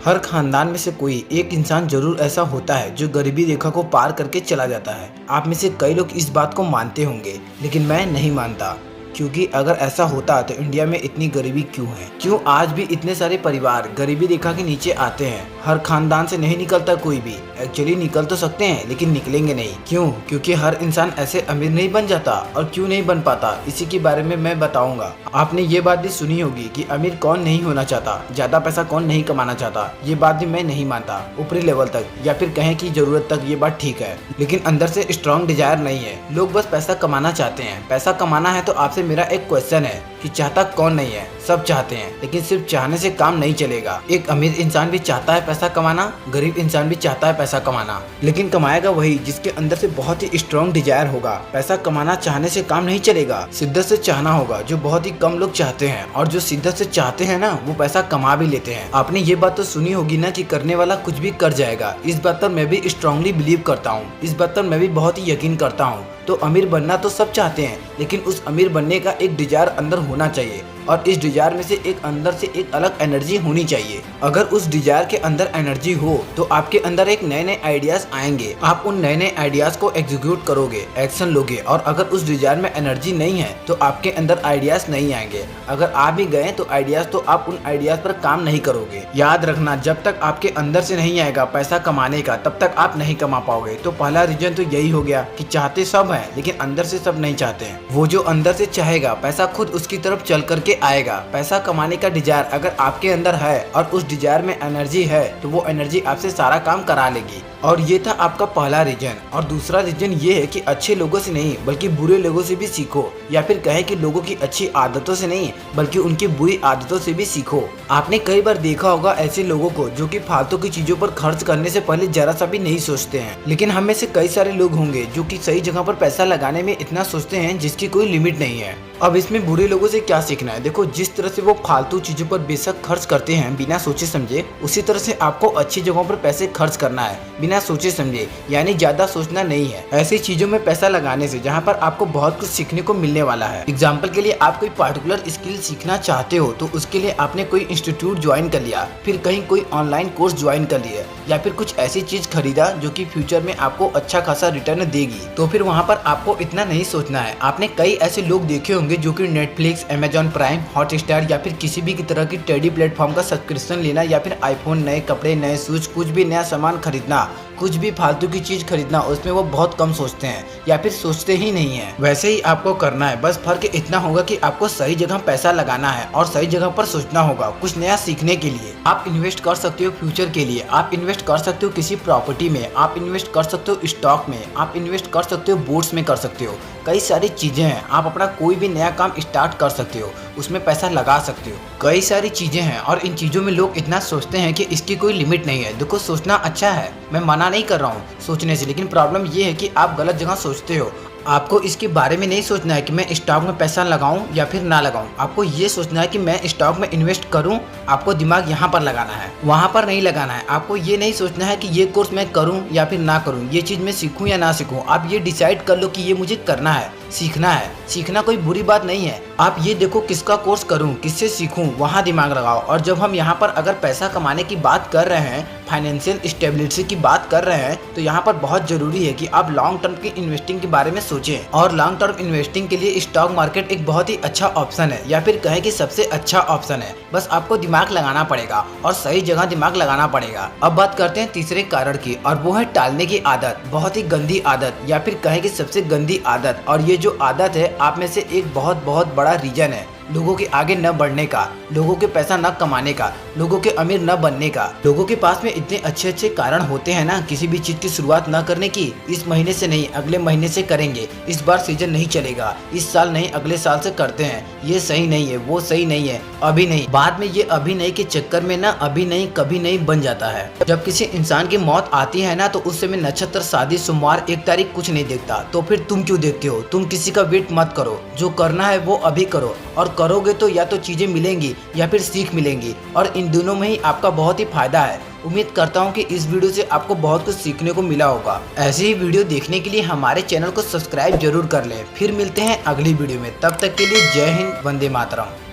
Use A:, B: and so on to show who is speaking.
A: हर खानदान में से कोई एक इंसान जरूर ऐसा होता है जो गरीबी रेखा को पार करके चला जाता है। आप में से कई लोग इस बात को मानते होंगे, लेकिन मैं नहीं मानता। क्योंकि अगर ऐसा होता तो इंडिया में इतनी गरीबी क्यों है? क्यों आज भी इतने सारे परिवार गरीबी रेखा के नीचे आते हैं? हर खानदान से नहीं निकलता कोई भी। एक्चुअली निकल तो सकते हैं, लेकिन निकलेंगे नहीं। क्यों? क्योंकि हर इंसान ऐसे अमीर नहीं बन जाता। और क्यों नहीं बन पाता, इसी के बारे में मैं बताऊंगा। आपने ये बात भी सुनी होगी कि अमीर कौन नहीं होना चाहता, ज्यादा पैसा कौन नहीं कमाना चाहता। ये बात भी मैं नहीं मानता। ऊपरी लेवल तक या फिर कहें कि जरूरत तक ये बात ठीक है, लेकिन अंदर से स्ट्रॉन्ग डिजायर नहीं है। लोग बस पैसा कमाना चाहते हैं। पैसा कमाना है तो आपसे मेरा एक क्वेश्चन है कि चाहता कौन नहीं है? सब चाहते हैं, लेकिन सिर्फ चाहने से काम नहीं चलेगा। एक अमीर इंसान भी चाहता है पैसा कमाना, गरीब इंसान भी चाहता है पैसा कमाना, लेकिन कमाएगा वही जिसके अंदर से बहुत ही स्ट्रॉन्ग डिजायर होगा। पैसा कमाना चाहने से काम नहीं चलेगा, शिद्दत से चाहना होगा, जो बहुत ही कम लोग चाहते हैं। और जो शिद्दत से चाहते हैं ना, वो पैसा कमा भी लेते हैं। आपने ये बात तो सुनी होगी ना कि करने वाला कुछ भी कर जाएगा। इस बात पर मैं भी स्ट्रांगली बिलीव करता हूँ। इस बात पर मैं भी बहुत ही यकीन करता हूँ। तो अमीर बनना तो सब चाहते हैं, लेकिन उस अमीर बनने का एक डिजायर अंदर होना चाहिए। और इस डिजायर में से एक अंदर से एक अलग एनर्जी होनी चाहिए। अगर उस डिजायर के अंदर एनर्जी हो तो आपके अंदर एक नए नए आइडियाज आएंगे। आप उन नए नए आइडियाज को एग्जीक्यूट करोगे, एक्शन लोगे। और अगर उस डिजायर में एनर्जी नहीं है तो आपके अंदर आइडियाज नहीं आएंगे। अगर आ भी गए तो आइडियाज, तो आप उन आइडियाज पर काम नहीं करोगे। याद रखना, जब तक आपके अंदर से नहीं आएगा पैसा कमाने का, तब तक आप नहीं कमा पाओगे। तो पहला रीजन तो यही हो गया कि चाहते सब है, लेकिन अंदर से सब नहीं चाहते हैं। वो जो अंदर से चाहेगा, पैसा खुद उसकी तरफ चल करके आएगा। पैसा कमाने का डिजायर अगर आपके अंदर है और उस डिजायर में एनर्जी है, तो वो एनर्जी आपसे सारा काम करा लेगी। और ये था आपका पहला रीजन। और दूसरा रीजन ये है कि अच्छे लोगों से नहीं बल्कि बुरे लोगों से भी सीखो। या फिर कहे कि लोगों की अच्छी आदतों से नहीं बल्कि उनकी बुरी आदतों से भी सीखो। आपने कई बार देखा होगा ऐसे लोगों को जो कि फालतू की चीजों पर खर्च करने से पहले जरा सा भी नहीं सोचते हैं। लेकिन हम में से कई सारे लोग होंगे जो कि सही जगह पर पैसा लगाने में इतना सोचते हैं जिसकी कोई लिमिट नहीं है। अब इसमें बुरे लोगों से क्या सीखना है? देखो, जिस तरह से वो फालतू चीजों पर बेशक खर्च करते हैं बिना सोचे समझे, उसी तरह से आपको अच्छी जगहों पर पैसे खर्च करना है बिना सोचे समझे। यानी ज्यादा सोचना नहीं है ऐसी चीजों में पैसा लगाने से जहाँ पर आपको बहुत कुछ सीखने को मिलने वाला है। एग्जाम्पल के लिए, आप कोई पार्टिकुलर स्किल सीखना चाहते हो तो उसके लिए आपने कोई इंस्टीट्यूट ज्वाइन कर लिया, फिर कहीं कोई ऑनलाइन कोर्स ज्वाइन कर लिया, या फिर कुछ ऐसी चीज खरीदा जो कि फ्यूचर में आपको अच्छा खासा रिटर्न देगी। तो फिर वहाँ पर आपको इतना नहीं सोचना है। आपने कई ऐसे लोग देखे होंगे जो कि नेटफ्लिक्स, अमेजॉन प्राइम, हॉटस्टार या फिर किसी भी तरह की टेडी प्लेटफॉर्म का सब्सक्रिप्शन लेना, या फिर आईफोन, नए कपड़े, नए शूज, कुछ भी नया सामान खरीदना, कुछ भी फालतू की चीज खरीदना, उसमें वो बहुत कम सोचते हैं या फिर सोचते ही नहीं है। वैसे ही आपको करना है। बस फर्क इतना होगा कि आपको सही जगह पैसा लगाना है और सही जगह पर सोचना होगा कुछ नया सीखने के लिए। आप इन्वेस्ट कर सकते हो फ्यूचर के लिए, आप इन्वेस्ट कर सकते हो किसी प्रॉपर्टी में, आप इन्वेस्ट कर सकते हो स्टॉक में, आप इन्वेस्ट कर सकते हो बोर्ड्स में कर सकते हो। कई सारी चीजें हैं। आप अपना कोई भी नया काम स्टार्ट कर सकते हो, उसमें पैसा लगा सकते हो। कई सारी चीजें हैं और इन चीजों में लोग इतना सोचते हैं कि इसकी कोई लिमिट नहीं है। देखो, सोचना अच्छा है, मैं मना नहीं कर रहा हूँ सोचने से, लेकिन प्रॉब्लम ये है कि आप गलत जगह सोचते हो। आपको इसके बारे में नहीं सोचना है कि मैं स्टॉक में पैसा लगाऊं या फिर ना लगाऊं। आपको ये सोचना है कि मैं स्टॉक में इन्वेस्ट करूं। आपको दिमाग यहाँ पर लगाना है, वहाँ पर नहीं लगाना है। आपको ये नहीं सोचना है कि ये कोर्स मैं करूं या फिर ना करूं, ये चीज मैं सीखूं या ना सीखूं। आप ये डिसाइड कर लो कि ये मुझे करना है, सीखना है। सीखना कोई बुरी बात नहीं है। आप ये देखो किसका कोर्स करूं, किससे सीखूं, वहाँ दिमाग लगाओ। और जब हम यहाँ पर अगर पैसा कमाने की बात कर रहे हैं, फाइनेंशियल स्टेबिलिटी की बात कर रहे हैं, तो यहाँ पर बहुत जरूरी है कि आप लॉन्ग टर्म की इन्वेस्टिंग के बारे में सोचें। और लॉन्ग टर्म इन्वेस्टिंग के लिए स्टॉक मार्केट एक बहुत ही अच्छा ऑप्शन है, या फिर कहें कि सबसे अच्छा ऑप्शन है। बस आपको दिमाग लगाना पड़ेगा और सही जगह दिमाग लगाना पड़ेगा। अब बात करते हैं तीसरे कारण की, और वो है टालने की आदत। बहुत ही गंदी आदत, या फिर कहें कि सबसे गंदी आदत। और ये जो आदत है आप में से एक बहुत बड़ा रीजन है लोगों के आगे न बढ़ने का, लोगों के पैसा न कमाने का, लोगों के अमीर न बनने का। लोगों के पास में इतने अच्छे अच्छे कारण होते हैं ना किसी भी चीज की शुरुआत न करने की। इस महीने से नहीं, अगले महीने से करेंगे, इस बार सीजन नहीं चलेगा, इस साल नहीं अगले साल से करते हैं, ये सही नहीं है, वो सही नहीं है, अभी नहीं। बाद में ये अभी नहीं के चक्कर में ना अभी नहीं कभी नहीं बन जाता है। जब किसी इंसान की मौत आती है ना, तो उस समय नक्षत्र, शादी, सोमवार, 1 तारीख कुछ नहीं देखता। तो फिर तुम क्यों देखते हो? तुम किसी का वेट मत करो, जो करना है वो अभी करो। और करोगे तो या तो चीजें मिलेंगी या फिर सीख मिलेंगी, और इन दोनों में ही आपका बहुत ही फायदा है। उम्मीद करता हूँ कि इस वीडियो से आपको बहुत कुछ सीखने को मिला होगा। ऐसे ही वीडियो देखने के लिए हमारे चैनल को सब्सक्राइब जरूर कर लें। फिर मिलते हैं अगली वीडियो में, तब तक के लिए जय हिंद, वंदे मातरम।